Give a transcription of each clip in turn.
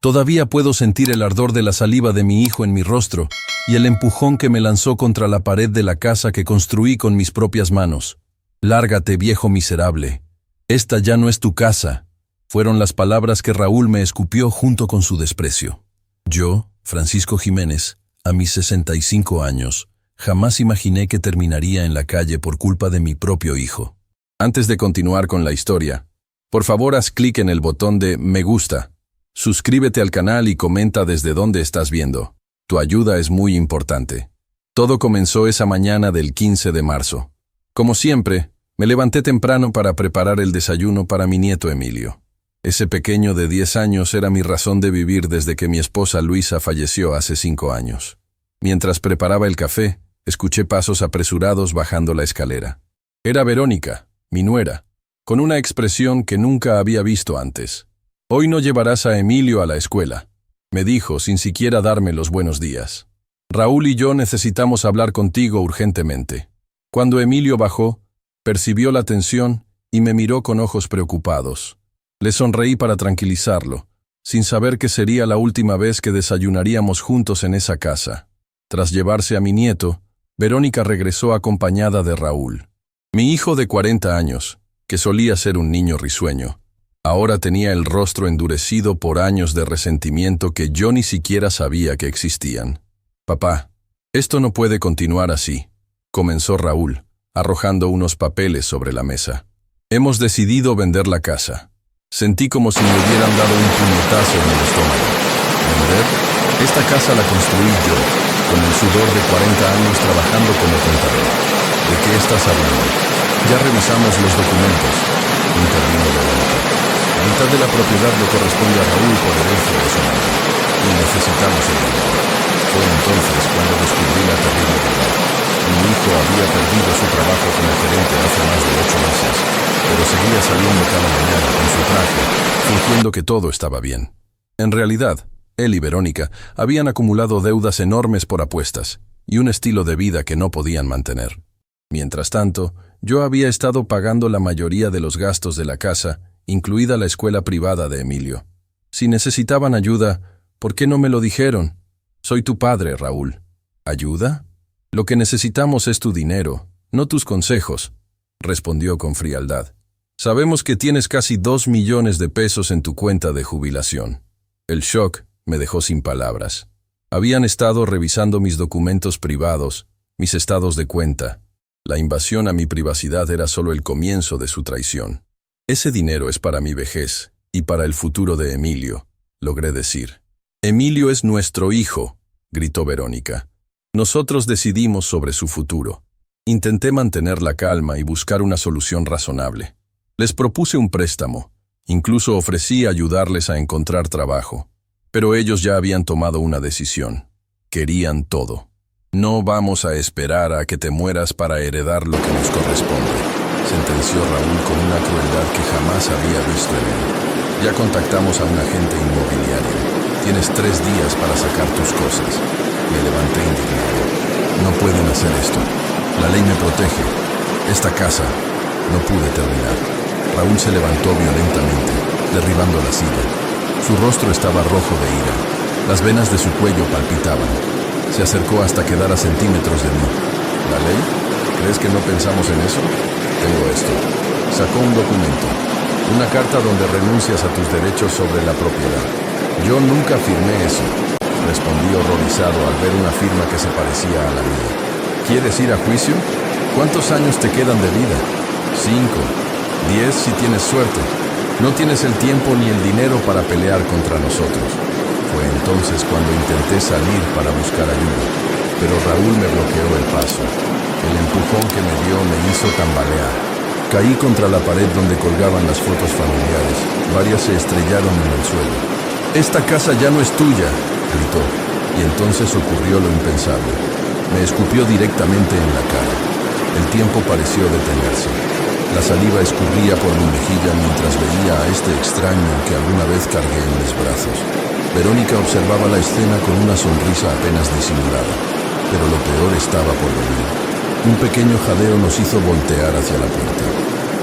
Todavía puedo sentir el ardor de la saliva de mi hijo en mi rostro y el empujón que me lanzó contra la pared de la casa que construí con mis propias manos. «Lárgate, viejo miserable. Esta ya no es tu casa», fueron las palabras que Raúl me escupió junto con su desprecio. Yo, Francisco Jiménez, a mis 65 años, jamás imaginé que terminaría en la calle por culpa de mi propio hijo. Antes de continuar con la historia, por favor haz clic en el botón de me gusta. Suscríbete al canal y comenta desde dónde estás viendo. Tu ayuda es muy importante. Todo comenzó esa mañana del 15 de marzo. Como siempre, me levanté temprano para preparar el desayuno para mi nieto Emilio. Ese pequeño de 10 años era mi razón de vivir desde que mi esposa Luisa falleció hace 5 años. Mientras preparaba el café, escuché pasos apresurados bajando la escalera. Era Verónica, mi nuera, con una expresión que nunca había visto antes. «Hoy no llevarás a Emilio a la escuela», me dijo sin siquiera darme los buenos días. «Raúl y yo necesitamos hablar contigo urgentemente». Cuando Emilio bajó, percibió la tensión y me miró con ojos preocupados. Le sonreí para tranquilizarlo, sin saber que sería la última vez que desayunaríamos juntos en esa casa. Tras llevarse a mi nieto, Verónica regresó acompañada de Raúl. Mi hijo de 40 años, que solía ser un niño risueño, ahora tenía el rostro endurecido por años de resentimiento que yo ni siquiera sabía que existían. «Papá, esto no puede continuar así», comenzó Raúl, arrojando unos papeles sobre la mesa. «Hemos decidido vender la casa». Sentí como si me hubieran dado un puñetazo en el estómago. ¿Vender? Esta casa la construí yo, con el sudor de 40 años trabajando como contador. ¿De qué estás hablando? Ya revisamos los documentos, intervino Verónica. La mitad de la propiedad le corresponde a Raúl por herencia de su madre, y necesitamos el dinero. Fue entonces cuando descubrí la terrible verdad. Mi hijo había perdido su trabajo como gerente hace más de 8 meses, pero seguía saliendo cada mañana con su traje, fingiendo que todo estaba bien. En realidad, él y Verónica habían acumulado deudas enormes por apuestas y un estilo de vida que no podían mantener. Mientras tanto, yo había estado pagando la mayoría de los gastos de la casa, incluida la escuela privada de Emilio. Si necesitaban ayuda, ¿por qué no me lo dijeron? Soy tu padre, Raúl. ¿Ayuda? Lo que necesitamos es tu dinero, no tus consejos, respondió con frialdad. Sabemos que tienes casi 2 millones de pesos en tu cuenta de jubilación. El shock me dejó sin palabras. Habían estado revisando mis documentos privados, mis estados de cuenta. La invasión a mi privacidad era solo el comienzo de su traición. Ese dinero es para mi vejez y para el futuro de Emilio, logré decir. Emilio es nuestro hijo, gritó Verónica. Nosotros decidimos sobre su futuro. Intenté mantener la calma y buscar una solución razonable. Les propuse un préstamo, incluso ofrecí ayudarles a encontrar trabajo. Pero ellos ya habían tomado una decisión. Querían todo. No vamos a esperar a que te mueras para heredar lo que nos corresponde, sentenció Raúl con una crueldad que jamás había visto en él. Ya contactamos a un agente inmobiliario. Tienes 3 días para sacar tus cosas. Me levanté indignado. No pueden hacer esto. La ley me protege. Esta casa no pude terminar. Raúl se levantó violentamente, derribando la silla. Su rostro estaba rojo de ira. Las venas de su cuello palpitaban. Se acercó hasta quedar a centímetros de mí. ¿La ley? ¿Crees que no pensamos en eso? Tengo esto. Sacó un documento. Una carta donde renuncias a tus derechos sobre la propiedad. Yo nunca firmé eso, respondí horrorizado al ver una firma que se parecía a la mía. ¿Quieres ir a juicio? ¿Cuántos años te quedan de vida? 5, 10 si tienes suerte. No tienes el tiempo ni el dinero para pelear contra nosotros. Fue entonces cuando intenté salir para buscar ayuda, pero Raúl me bloqueó el paso. El empujón que me dio me hizo tambalear. Caí contra la pared donde colgaban las fotos familiares. Varias se estrellaron en el suelo. «Esta casa ya no es tuya», gritó, y entonces ocurrió lo impensable. Me escupió directamente en la cara. El tiempo pareció detenerse. La saliva escurría por mi mejilla mientras veía a este extraño que alguna vez cargué en mis brazos. Verónica observaba la escena con una sonrisa apenas disimulada, pero lo peor estaba por venir. Un pequeño jadeo nos hizo voltear hacia la puerta.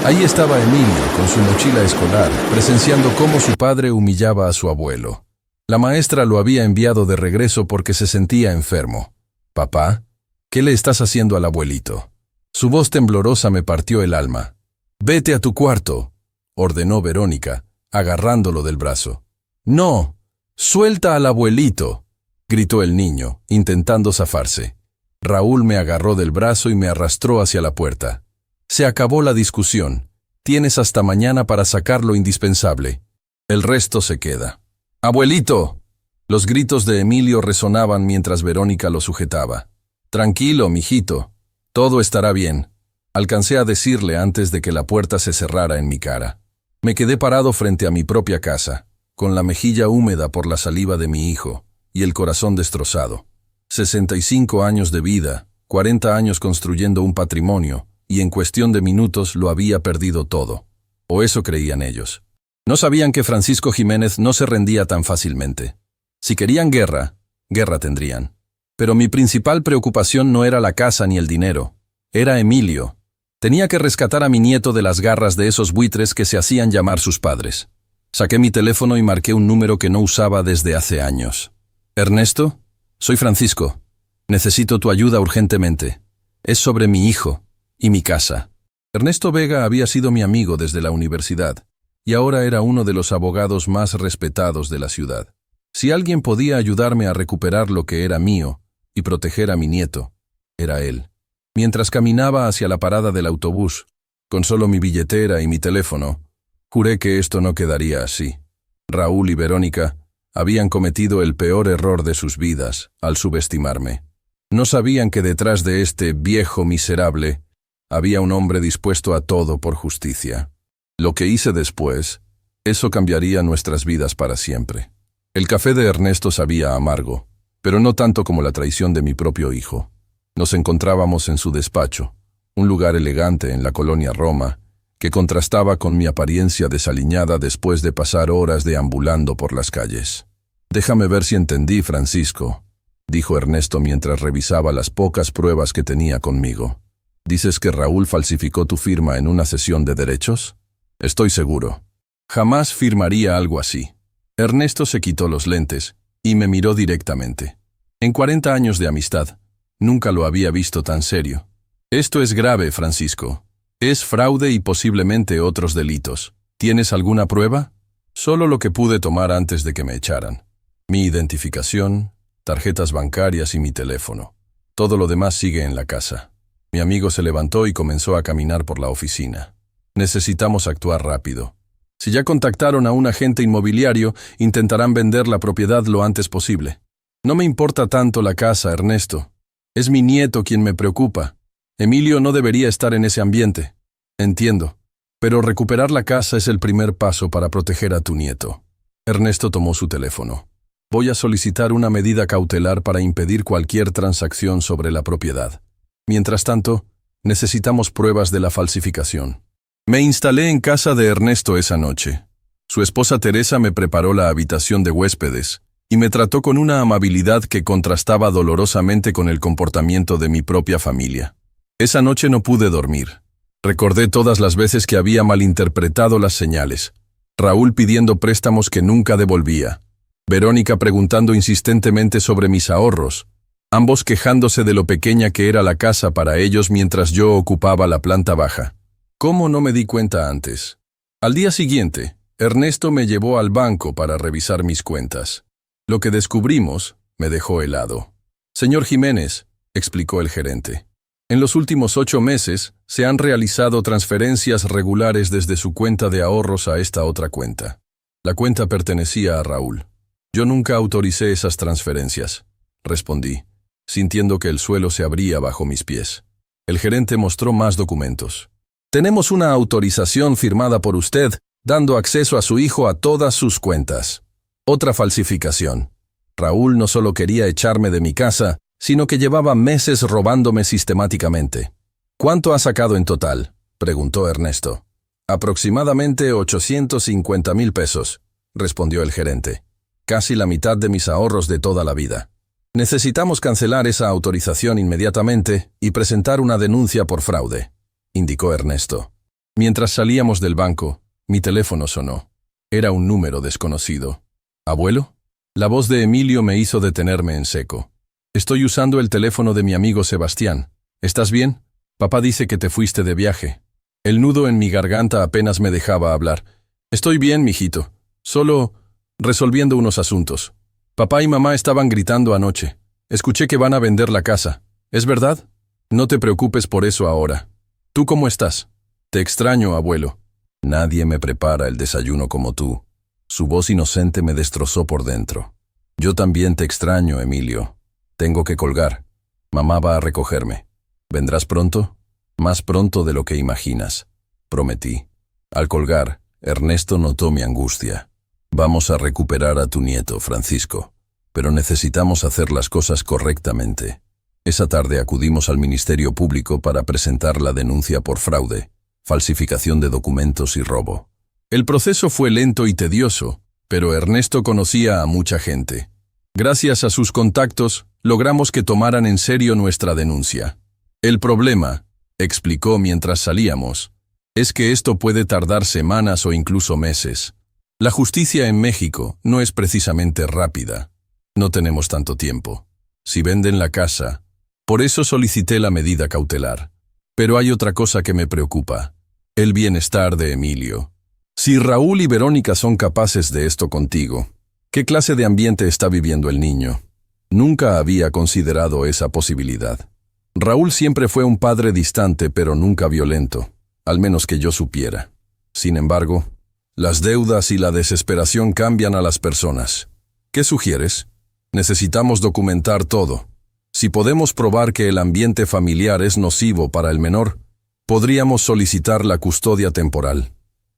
Ahí estaba Emilio, con su mochila escolar, presenciando cómo su padre humillaba a su abuelo. La maestra lo había enviado de regreso porque se sentía enfermo. «Papá, ¿qué le estás haciendo al abuelito?» Su voz temblorosa me partió el alma. «Vete a tu cuarto», ordenó Verónica, agarrándolo del brazo. «No, suelta al abuelito», gritó el niño, intentando zafarse. Raúl me agarró del brazo y me arrastró hacia la puerta. «Se acabó la discusión. Tienes hasta mañana para sacar lo indispensable. El resto se queda». «¡Abuelito!». Los gritos de Emilio resonaban mientras Verónica lo sujetaba. «Tranquilo, mijito. Todo estará bien», alcancé a decirle antes de que la puerta se cerrara en mi cara. Me quedé parado frente a mi propia casa, con la mejilla húmeda por la saliva de mi hijo y el corazón destrozado. 65 años de vida, 40 años construyendo un patrimonio, y en cuestión de minutos lo había perdido todo. O eso creían ellos. No sabían que Francisco Jiménez no se rendía tan fácilmente. Si querían guerra, guerra tendrían. Pero mi principal preocupación no era la casa ni el dinero. Era Emilio. Tenía que rescatar a mi nieto de las garras de esos buitres que se hacían llamar sus padres. Saqué mi teléfono y marqué un número que no usaba desde hace años. «Ernesto, soy Francisco. Necesito tu ayuda urgentemente. Es sobre mi hijo y mi casa». Ernesto Vega había sido mi amigo desde la universidad y ahora era uno de los abogados más respetados de la ciudad. Si alguien podía ayudarme a recuperar lo que era mío y proteger a mi nieto, era él. Mientras caminaba hacia la parada del autobús, con solo mi billetera y mi teléfono, juré que esto no quedaría así. Raúl y Verónica habían cometido el peor error de sus vidas al subestimarme. No sabían que detrás de este viejo miserable había un hombre dispuesto a todo por justicia. Lo que hice después, eso cambiaría nuestras vidas para siempre. El café de Ernesto sabía amargo, pero no tanto como la traición de mi propio hijo. Nos encontrábamos en su despacho, un lugar elegante en la colonia Roma, que contrastaba con mi apariencia desaliñada después de pasar horas deambulando por las calles. «Déjame ver si entendí, Francisco», dijo Ernesto mientras revisaba las pocas pruebas que tenía conmigo. «¿Dices que Raúl falsificó tu firma en una cesión de derechos?» «Estoy seguro. Jamás firmaría algo así». Ernesto se quitó los lentes y me miró directamente. En 40 años de amistad, nunca lo había visto tan serio. «Esto es grave, Francisco. Es fraude y posiblemente otros delitos. ¿Tienes alguna prueba?» «Solo lo que pude tomar antes de que me echaran. Mi identificación, tarjetas bancarias y mi teléfono. Todo lo demás sigue en la casa». Mi amigo se levantó y comenzó a caminar por la oficina. «Necesitamos actuar rápido. Si ya contactaron a un agente inmobiliario, intentarán vender la propiedad lo antes posible. No me importa tanto la casa, Ernesto. Es mi nieto quien me preocupa. Emilio no debería estar en ese ambiente». «Entiendo, pero recuperar la casa es el primer paso para proteger a tu nieto». Ernesto tomó su teléfono. «Voy a solicitar una medida cautelar para impedir cualquier transacción sobre la propiedad. Mientras tanto, necesitamos pruebas de la falsificación». Me instalé en casa de Ernesto esa noche. Su esposa Teresa me preparó la habitación de huéspedes y me trató con una amabilidad que contrastaba dolorosamente con el comportamiento de mi propia familia. Esa noche no pude dormir. Recordé todas las veces que había malinterpretado las señales. Raúl pidiendo préstamos que nunca devolvía. Verónica preguntando insistentemente sobre mis ahorros. Ambos quejándose de lo pequeña que era la casa para ellos mientras yo ocupaba la planta baja. ¿Cómo no me di cuenta antes? Al día siguiente, Ernesto me llevó al banco para revisar mis cuentas. Lo que descubrimos me dejó helado. «Señor Jiménez», explicó el gerente, «en los últimos 8 meses se han realizado transferencias regulares desde su cuenta de ahorros a esta otra cuenta. La cuenta pertenecía a Raúl. Yo nunca autoricé esas transferencias», respondí, sintiendo que el suelo se abría bajo mis pies. El gerente mostró más documentos. «Tenemos una autorización firmada por usted, dando acceso a su hijo a todas sus cuentas. Otra falsificación. Raúl no solo quería echarme de mi casa, sino que llevaba meses robándome sistemáticamente». «¿Cuánto ha sacado en total?», preguntó Ernesto. «Aproximadamente 850,000 pesos», respondió el gerente. «Casi la mitad de mis ahorros de toda la vida. Necesitamos cancelar esa autorización inmediatamente y presentar una denuncia por fraude», indicó Ernesto. Mientras salíamos del banco, mi teléfono sonó. Era un número desconocido. «¿Abuelo?». La voz de Emilio me hizo detenerme en seco. Estoy usando el teléfono de mi amigo Sebastián. ¿Estás bien? Papá dice que te fuiste de viaje. El nudo en mi garganta apenas me dejaba hablar. Estoy bien, mijito. Solo resolviendo unos asuntos. Papá y mamá estaban gritando anoche. Escuché que van a vender la casa. ¿Es verdad? No te preocupes por eso ahora. ¿Tú cómo estás? Te extraño, abuelo. Nadie me prepara el desayuno como tú. Su voz inocente me destrozó por dentro. Yo también te extraño, Emilio. Tengo que colgar. Mamá va a recogerme. ¿Vendrás pronto? Más pronto de lo que imaginas. Prometí. Al colgar, Ernesto notó mi angustia. Vamos a recuperar a tu nieto, Francisco. Pero necesitamos hacer las cosas correctamente. Esa tarde acudimos al Ministerio Público para presentar la denuncia por fraude, falsificación de documentos y robo. El proceso fue lento y tedioso, pero Ernesto conocía a mucha gente. Gracias a sus contactos, logramos que tomaran en serio nuestra denuncia. El problema, explicó mientras salíamos, es que esto puede tardar semanas o incluso meses. La justicia en México no es precisamente rápida. No tenemos tanto tiempo. Si venden la casa, por eso solicité la medida cautelar. Pero hay otra cosa que me preocupa: el bienestar de Emilio. Si Raúl y Verónica son capaces de esto contigo, ¿qué clase de ambiente está viviendo el niño? Nunca había considerado esa posibilidad. Raúl siempre fue un padre distante, pero nunca violento, al menos que yo supiera. Sin embargo, las deudas y la desesperación cambian a las personas. ¿Qué sugieres? Necesitamos documentar todo. Si podemos probar que el ambiente familiar es nocivo para el menor, podríamos solicitar la custodia temporal.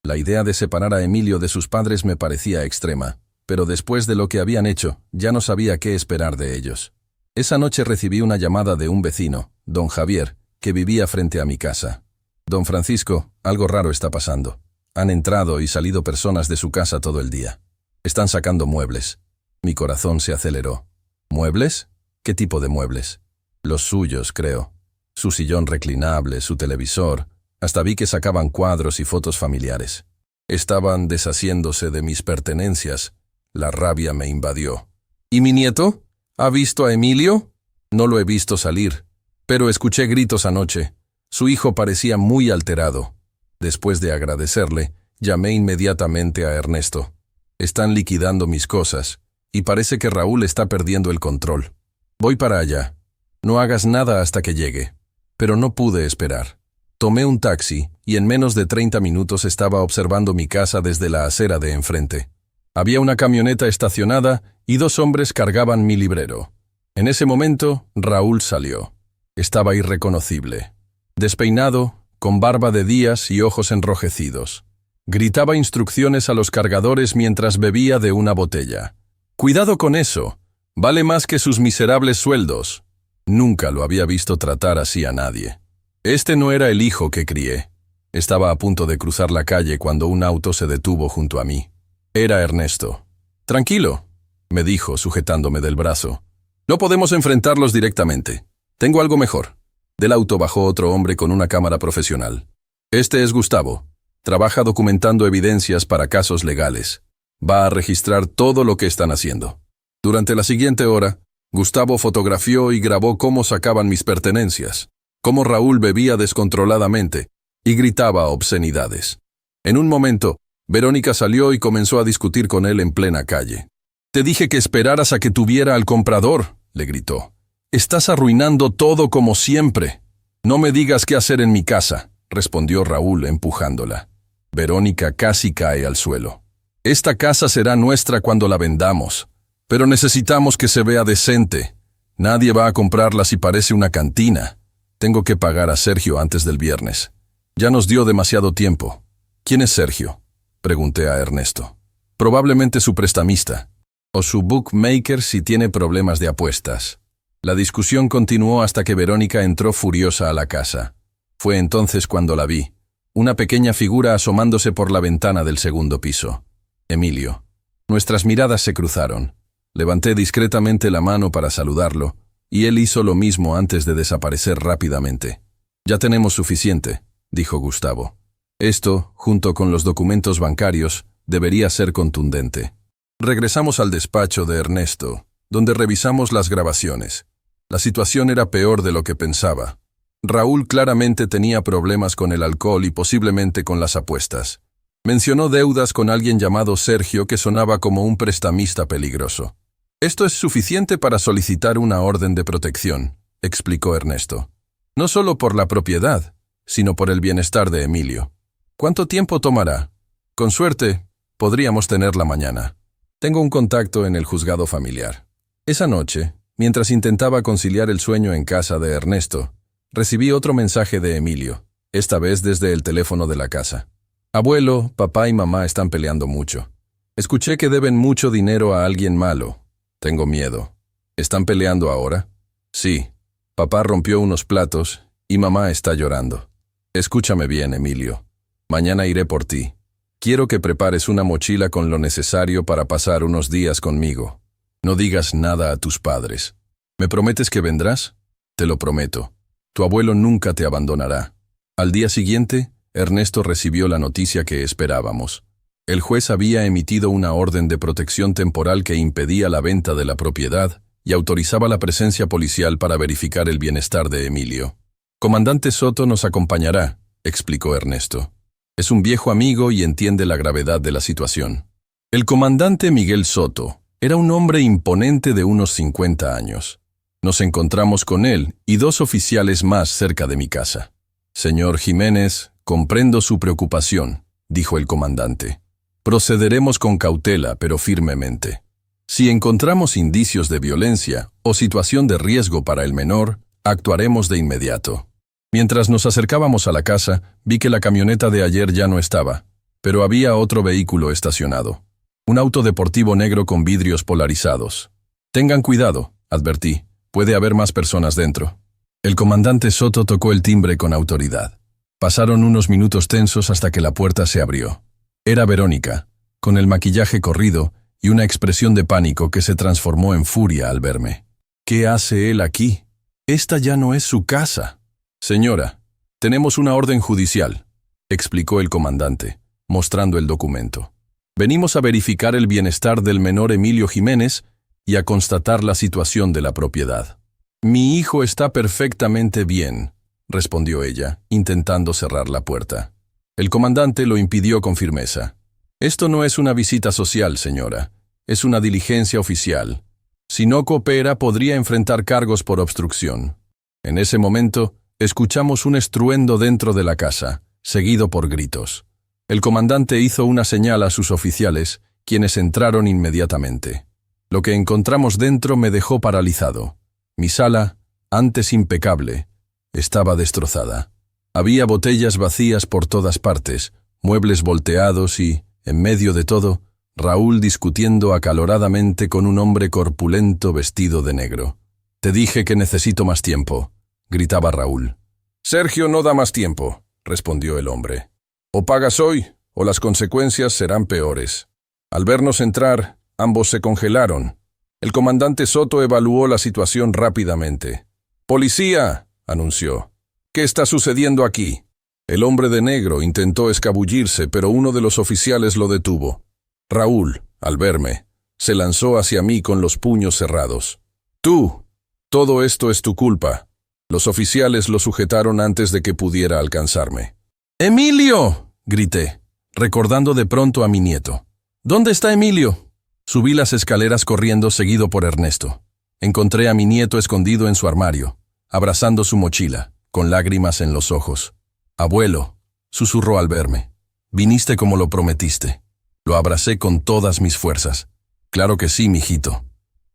La idea de separar a Emilio de sus padres me parecía extrema, pero después de lo que habían hecho, ya no sabía qué esperar de ellos. Esa noche recibí una llamada de un vecino, don Javier, que vivía frente a mi casa. Don Francisco, algo raro está pasando. Han entrado y salido personas de su casa todo el día. Están sacando muebles. Mi corazón se aceleró. ¿Muebles? ¿Qué tipo de muebles? Los suyos, creo. Su sillón reclinable, su televisor. Hasta vi que sacaban cuadros y fotos familiares. Estaban deshaciéndose de mis pertenencias. La rabia me invadió. ¿Y mi nieto? ¿Ha visto a Emilio? No lo he visto salir, pero escuché gritos anoche. Su hijo parecía muy alterado. Después de agradecerle, llamé inmediatamente a Ernesto. Están liquidando mis cosas, y parece que Raúl está perdiendo el control. Voy para allá. No hagas nada hasta que llegue. Pero no pude esperar. Tomé un taxi, y en menos de 30 minutos estaba observando mi casa desde la acera de enfrente. Había una camioneta estacionada y 2 hombres cargaban mi librero. En ese momento, Raúl salió. Estaba irreconocible. Despeinado, con barba de días y ojos enrojecidos. Gritaba instrucciones a los cargadores mientras bebía de una botella. «Cuidado con eso. Vale más que sus miserables sueldos». Nunca lo había visto tratar así a nadie. Este no era el hijo que crié. Estaba a punto de cruzar la calle cuando un auto se detuvo junto a mí. Era Ernesto. «Tranquilo», me dijo, sujetándome del brazo. «No podemos enfrentarlos directamente. Tengo algo mejor». Del auto bajó otro hombre con una cámara profesional. «Este es Gustavo. Trabaja documentando evidencias para casos legales. Va a registrar todo lo que están haciendo». Durante la siguiente hora, Gustavo fotografió y grabó cómo sacaban mis pertenencias, cómo Raúl bebía descontroladamente y gritaba obscenidades. En un momento, Verónica salió y comenzó a discutir con él en plena calle. «Te dije que esperaras a que tuviera al comprador», le gritó. «Estás arruinando todo como siempre». «No me digas qué hacer en mi casa», respondió Raúl empujándola. Verónica casi cae al suelo. «Esta casa será nuestra cuando la vendamos, pero necesitamos que se vea decente. Nadie va a comprarla si parece una cantina. Tengo que pagar a Sergio antes del viernes. Ya nos dio demasiado tiempo». «¿Quién es Sergio?», pregunté a Ernesto. «Probablemente su prestamista, o su bookmaker si tiene problemas de apuestas». La discusión continuó hasta que Verónica entró furiosa a la casa. Fue entonces cuando la vi, una pequeña figura asomándose por la ventana del segundo piso. Emilio. Nuestras miradas se cruzaron. Levanté discretamente la mano para saludarlo, y él hizo lo mismo antes de desaparecer rápidamente. «Ya tenemos suficiente», dijo Gustavo. «Esto, junto con los documentos bancarios, debería ser contundente». Regresamos al despacho de Ernesto, donde revisamos las grabaciones. La situación era peor de lo que pensaba. Raúl claramente tenía problemas con el alcohol y posiblemente con las apuestas. Mencionó deudas con alguien llamado Sergio que sonaba como un prestamista peligroso. Esto es suficiente para solicitar una orden de protección, explicó Ernesto. No solo por la propiedad, sino por el bienestar de Emilio. ¿Cuánto tiempo tomará? Con suerte, podríamos tenerla mañana. Tengo un contacto en el juzgado familiar. Esa noche, mientras intentaba conciliar el sueño en casa de Ernesto, recibí otro mensaje de Emilio, esta vez desde el teléfono de la casa. Abuelo, papá y mamá están peleando mucho. Escuché que deben mucho dinero a alguien malo. Tengo miedo. ¿Están peleando ahora? Sí. Papá rompió unos platos y mamá está llorando. Escúchame bien, Emilio. Mañana iré por ti. Quiero que prepares una mochila con lo necesario para pasar unos días conmigo. No digas nada a tus padres. ¿Me prometes que vendrás? Te lo prometo. Tu abuelo nunca te abandonará. Al día siguiente, Ernesto recibió la noticia que esperábamos. El juez había emitido una orden de protección temporal que impedía la venta de la propiedad y autorizaba la presencia policial para verificar el bienestar de Emilio. Comandante Soto nos acompañará, explicó Ernesto. Es un viejo amigo y entiende la gravedad de la situación. El comandante Miguel Soto era un hombre imponente de unos 50 años. Nos encontramos con él y 2 oficiales más cerca de mi casa. Señor Jiménez, comprendo su preocupación, dijo el comandante. Procederemos con cautela, pero firmemente. Si encontramos indicios de violencia o situación de riesgo para el menor, actuaremos de inmediato. Mientras nos acercábamos a la casa, vi que la camioneta de ayer ya no estaba, pero había otro vehículo estacionado. Un auto deportivo negro con vidrios polarizados. Tengan cuidado, advertí. Puede haber más personas dentro. El comandante Soto tocó el timbre con autoridad. Pasaron unos minutos tensos hasta que la puerta se abrió. Era Verónica, con el maquillaje corrido y una expresión de pánico que se transformó en furia al verme. ¿Qué hace él aquí? Esta ya no es su casa. Señora, tenemos una orden judicial, explicó el comandante, mostrando el documento. Venimos a verificar el bienestar del menor Emilio Jiménez y a constatar la situación de la propiedad. Mi hijo está perfectamente bien, respondió ella, intentando cerrar la puerta. El comandante lo impidió con firmeza. Esto no es una visita social, señora. Es una diligencia oficial. Si no coopera, podría enfrentar cargos por obstrucción. En ese momento, escuchamos un estruendo dentro de la casa, seguido por gritos. El comandante hizo una señal a sus oficiales, quienes entraron inmediatamente. Lo que encontramos dentro me dejó paralizado. Mi sala, antes impecable, estaba destrozada. Había botellas vacías por todas partes, muebles volteados y, en medio de todo, Raúl discutiendo acaloradamente con un hombre corpulento vestido de negro. «Te dije que necesito más tiempo», gritaba Raúl. «Sergio no da más tiempo», respondió el hombre. «O pagas hoy, o las consecuencias serán peores». Al vernos entrar, ambos se congelaron. El comandante Soto evaluó la situación rápidamente. «¡Policía!», anunció. «¿Qué está sucediendo aquí?». El hombre de negro intentó escabullirse, pero uno de los oficiales lo detuvo. Raúl, al verme, se lanzó hacia mí con los puños cerrados. «Tú, todo esto es tu culpa». Los oficiales lo sujetaron antes de que pudiera alcanzarme. «¡Emilio!», grité, recordando de pronto a mi nieto. «¿Dónde está Emilio?». Subí las escaleras corriendo seguido por Ernesto. Encontré a mi nieto escondido en su armario, abrazando su mochila, con lágrimas en los ojos. «Abuelo», susurró al verme, «viniste como lo prometiste». Lo abracé con todas mis fuerzas. «Claro que sí, mijito.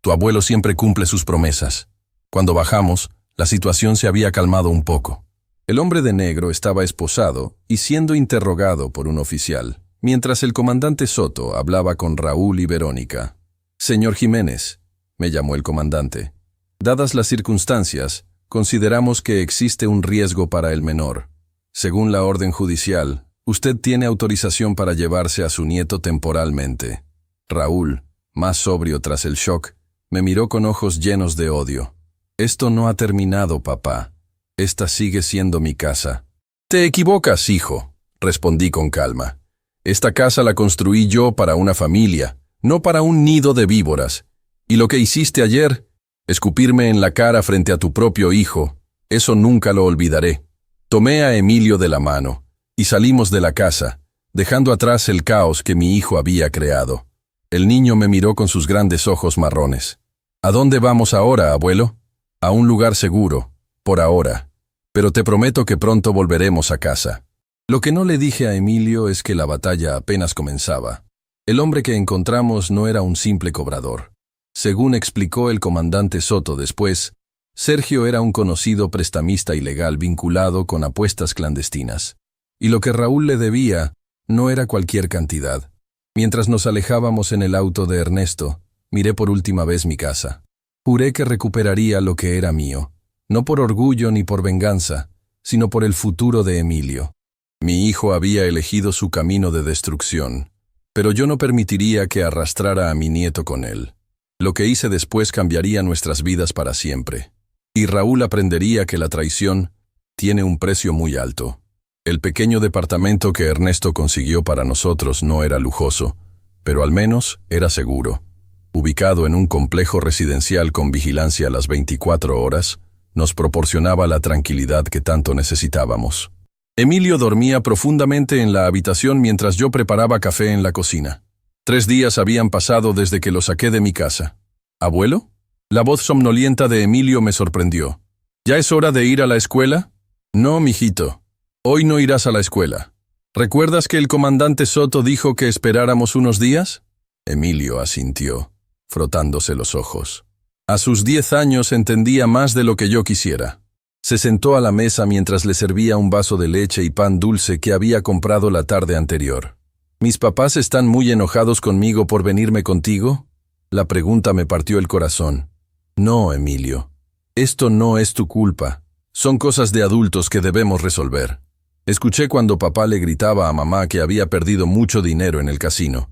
Tu abuelo siempre cumple sus promesas». Cuando bajamos, la situación se había calmado un poco. El hombre de negro estaba esposado y siendo interrogado por un oficial, mientras el comandante Soto hablaba con Raúl y Verónica. «Señor Jiménez», me llamó el comandante, «dadas las circunstancias, consideramos que existe un riesgo para el menor. Según la orden judicial, usted tiene autorización para llevarse a su nieto temporalmente». Raúl, más sobrio tras el shock, me miró con ojos llenos de odio. «Esto no ha terminado, papá. Esta sigue siendo mi casa». «Te equivocas, hijo», respondí con calma. «Esta casa la construí yo para una familia, no para un nido de víboras. Y lo que hiciste ayer, escupirme en la cara frente a tu propio hijo, eso nunca lo olvidaré. Tomé a Emilio de la mano y salimos de la casa, dejando atrás el caos que mi hijo había creado. El niño me miró con sus grandes ojos marrones. ¿A dónde vamos ahora, abuelo? A un lugar seguro, por ahora. Pero te prometo que pronto volveremos a casa. Lo que no le dije a Emilio es que la batalla apenas comenzaba. El hombre que encontramos no era un simple cobrador. Según explicó el comandante Soto después, Sergio era un conocido prestamista ilegal vinculado con apuestas clandestinas. Y lo que Raúl le debía no era cualquier cantidad. Mientras nos alejábamos en el auto de Ernesto, miré por última vez mi casa. Juré que recuperaría lo que era mío, no por orgullo ni por venganza, sino por el futuro de Emilio. Mi hijo había elegido su camino de destrucción, pero yo no permitiría que arrastrara a mi nieto con él. Lo que hice después cambiaría nuestras vidas para siempre. Y Raúl aprendería que la traición tiene un precio muy alto. El pequeño departamento que Ernesto consiguió para nosotros no era lujoso, pero al menos era seguro. Ubicado en un complejo residencial con vigilancia a las 24 horas, nos proporcionaba la tranquilidad que tanto necesitábamos. Emilio dormía profundamente en la habitación mientras yo preparaba café en la cocina. 3 días habían pasado desde que lo saqué de mi casa. ¿Abuelo? La voz somnolienta de Emilio me sorprendió. ¿Ya es hora de ir a la escuela? No, mijito. Hoy no irás a la escuela. ¿Recuerdas que el comandante Soto dijo que esperáramos unos días? Emilio asintió, frotándose los ojos. A sus 10 años entendía más de lo que yo quisiera. Se sentó a la mesa mientras le servía un vaso de leche y pan dulce que había comprado la tarde anterior. ¿Mis papás están muy enojados conmigo por venirme contigo? La pregunta me partió el corazón. No, Emilio. Esto no es tu culpa. Son cosas de adultos que debemos resolver. Escuché cuando papá le gritaba a mamá que había perdido mucho dinero en el casino.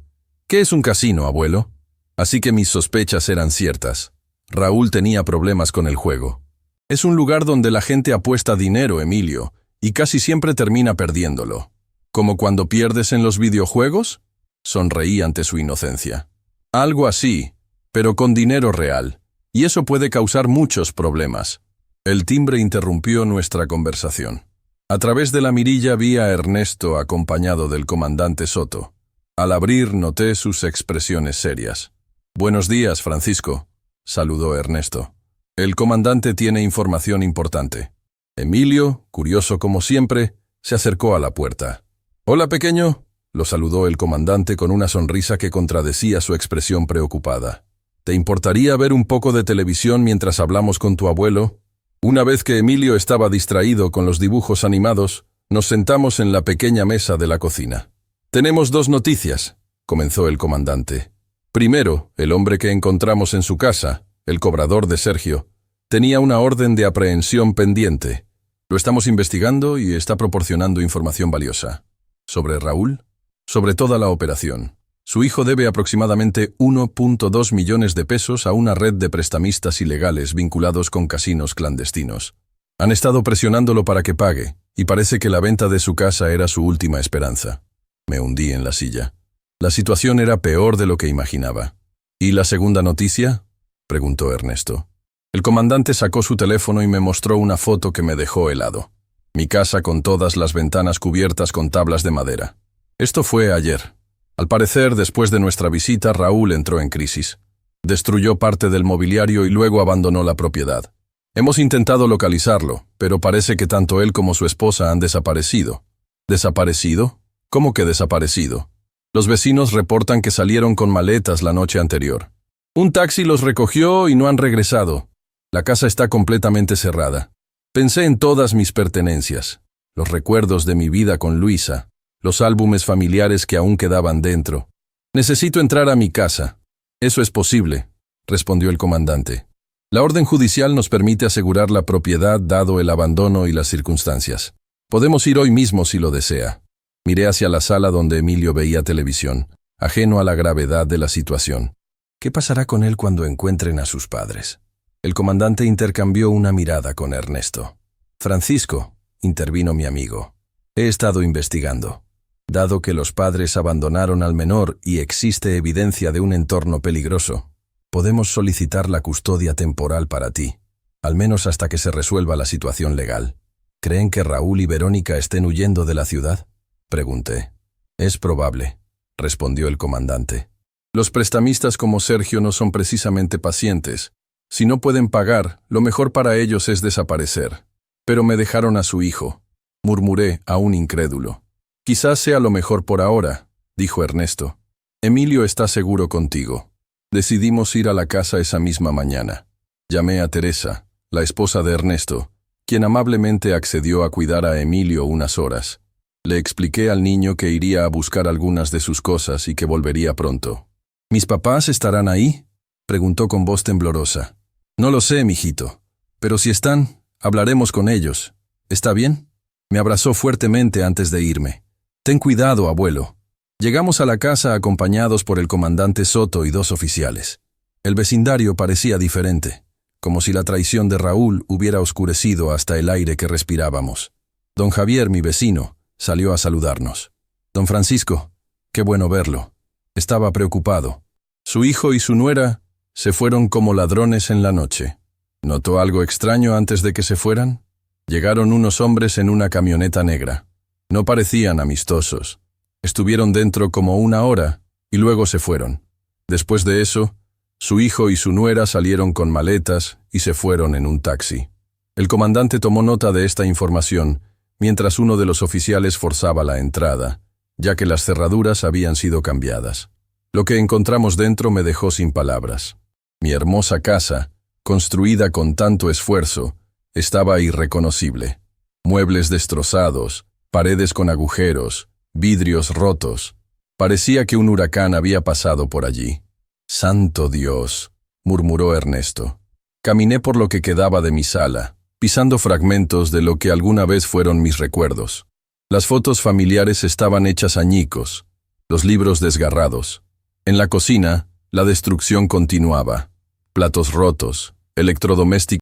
¿Qué es un casino, abuelo? Así que mis sospechas eran ciertas. Raúl tenía problemas con el juego. Es un lugar donde la gente apuesta dinero, Emilio, y casi siempre termina perdiéndolo. ¿Como cuando pierdes en los videojuegos? Sonreí ante su inocencia. Algo así, pero con dinero real, y eso puede causar muchos problemas. El timbre interrumpió nuestra conversación. A través de la mirilla vi a Ernesto acompañado del comandante Soto. Al abrir noté sus expresiones serias. «Buenos días, Francisco», saludó Ernesto. «El comandante tiene información importante». Emilio, curioso como siempre, se acercó a la puerta. «Hola, pequeño», lo saludó el comandante con una sonrisa que contradecía su expresión preocupada. «¿Te importaría ver un poco de televisión mientras hablamos con tu abuelo?» Una vez que Emilio estaba distraído con los dibujos animados, nos sentamos en la pequeña mesa de la cocina. «Tenemos 2 noticias», comenzó el comandante. Primero, el hombre que encontramos en su casa, el cobrador de Sergio, tenía una orden de aprehensión pendiente. Lo estamos investigando y está proporcionando información valiosa. ¿Sobre Raúl? Sobre toda la operación. Su hijo debe aproximadamente 1.2 millones de pesos a una red de prestamistas ilegales vinculados con casinos clandestinos. Han estado presionándolo para que pague, y parece que la venta de su casa era su última esperanza. Me hundí en la silla. La situación era peor de lo que imaginaba. ¿Y la segunda noticia?, preguntó Ernesto. El comandante sacó su teléfono y me mostró una foto que me dejó helado. Mi casa con todas las ventanas cubiertas con tablas de madera. Esto fue ayer. Al parecer, después de nuestra visita, Raúl entró en crisis. Destruyó parte del mobiliario y luego abandonó la propiedad. Hemos intentado localizarlo, pero parece que tanto él como su esposa han desaparecido. ¿Desaparecido? ¿Cómo que desaparecido? Los vecinos reportan que salieron con maletas la noche anterior. Un taxi los recogió y no han regresado. La casa está completamente cerrada. Pensé en todas mis pertenencias, los recuerdos de mi vida con Luisa, los álbumes familiares que aún quedaban dentro. Necesito entrar a mi casa. Eso es posible, respondió el comandante. La orden judicial nos permite asegurar la propiedad dado el abandono y las circunstancias. Podemos ir hoy mismo si lo desea. Miré hacia la sala donde Emilio veía televisión, ajeno a la gravedad de la situación. ¿Qué pasará con él cuando encuentren a sus padres? El comandante intercambió una mirada con Ernesto. Francisco, intervino mi amigo. He estado investigando. Dado que los padres abandonaron al menor y existe evidencia de un entorno peligroso, podemos solicitar la custodia temporal para ti, al menos hasta que se resuelva la situación legal. ¿Creen que Raúl y Verónica estén huyendo de la ciudad?, pregunté. Es probable, respondió el comandante. Los prestamistas como Sergio no son precisamente pacientes. Si no pueden pagar, lo mejor para ellos es desaparecer. Pero me dejaron a su hijo, murmuré, aún incrédulo. Quizás sea lo mejor por ahora, dijo Ernesto. Emilio está seguro contigo. Decidimos ir a la casa esa misma mañana. Llamé a Teresa, la esposa de Ernesto, quien amablemente accedió a cuidar a Emilio unas horas. Le expliqué al niño que iría a buscar algunas de sus cosas y que volvería pronto. ¿Mis papás estarán ahí?, preguntó con voz temblorosa. No lo sé, mijito, pero si están, hablaremos con ellos. ¿Está bien? Me abrazó fuertemente antes de irme. Ten cuidado, abuelo. Llegamos a la casa acompañados por el comandante Soto y 2 oficiales. El vecindario parecía diferente, como si la traición de Raúl hubiera oscurecido hasta el aire que respirábamos. Don Javier, mi vecino, salió a saludarnos. Don Francisco, qué bueno verlo. Estaba preocupado. Su hijo y su nuera se fueron como ladrones en la noche. ¿Notó algo extraño antes de que se fueran? Llegaron unos hombres en una camioneta negra. No parecían amistosos. Estuvieron dentro como 1 hora y luego se fueron. Después de eso, su hijo y su nuera salieron con maletas y se fueron en un taxi. El comandante tomó nota de esta información mientras uno de los oficiales forzaba la entrada, ya que las cerraduras habían sido cambiadas. Lo que encontramos dentro me dejó sin palabras. Mi hermosa casa, construida con tanto esfuerzo, estaba irreconocible. Muebles destrozados, paredes con agujeros, vidrios rotos. Parecía que un huracán había pasado por allí. «Santo Dios», murmuró Ernesto. Caminé por lo que quedaba de mi sala, pisando fragmentos de lo que alguna vez fueron mis recuerdos. Las fotos familiares estaban hechas añicos, los libros desgarrados. En la cocina, la destrucción continuaba. Platos rotos, electrodomésticos